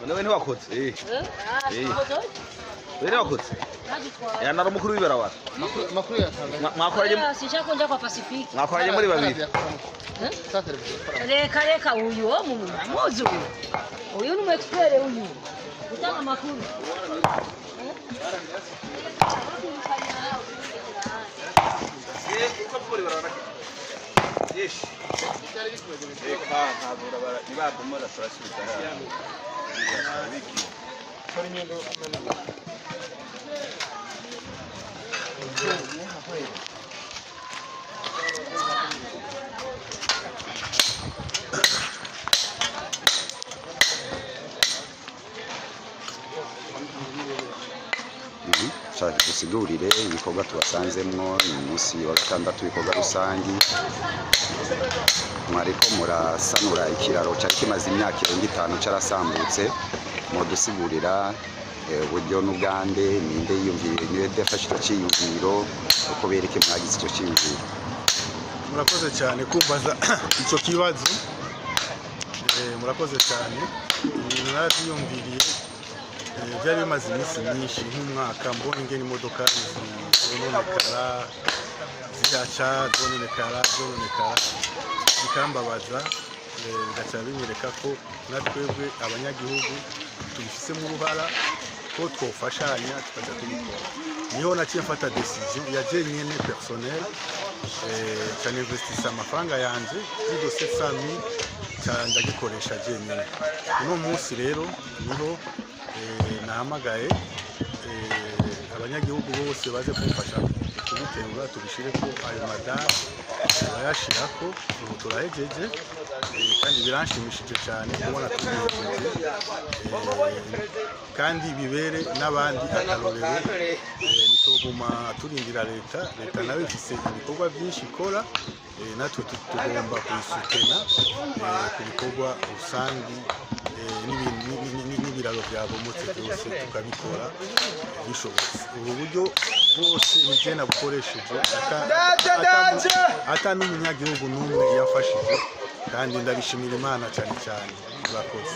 Wewe ni wakotse wewe ni wakotse yana rumukuru wibera wapi makuru yatanga mwakoraje sinshaka nja kwa Pacific mwakoraje muri babiri reka uyu wo mu muzu uyu ni expert uyu utanga makuru Yes. Dusigurire ibikorwa tubasanzemwo ni umunsi wa gatandatu ibikorwa rusangi mwariko murasanura ikiraro cyari kimaze imyaka 5 carasambutse mudusigurira uburyo n'ubwande ninde yiyumvire niwe defashe icyo cyiyumviro uko bereke mwagize icyo cyiyumviro. Murakoze cyane kumbaza icyo kibazo murakoze cyane nariyumviriye byari bimaze iminsi myinshi nk'umwaka mbona ingene imodoka zononekara zihaca zononekara bikambabaza bigaca binyereka ko natwebwe abanyagihugu tubifisemo uruhara ko twofashanya tukaja tubikora. Niho naciye mfata decision ya jenyene personnel cyane investisa amafaranga yanje zido 700,000 ndagikoresha jenyene. Uno munsi rero niho nahamagaye abanyagihugu bose baze kumfasha kubiterura tubishire ko ayo madara bayashirako ubu turahejeje kandi biranshimishije cyane kubona tubihejeje kandi bibere n'abandi akarorero nitoguma turindira leta nawe ifise ibikorwa byinshi ikora natwe tugomba kuyisukena ku bikorwa rusangi n'ibiraro byabomotse byose tukabikora bishobotse. Ubu buryo bwose nigena bukoresheje ata n'umunyagihugu n'umwe yafashije kandi ndabishimira Imana cyane. Murakoze.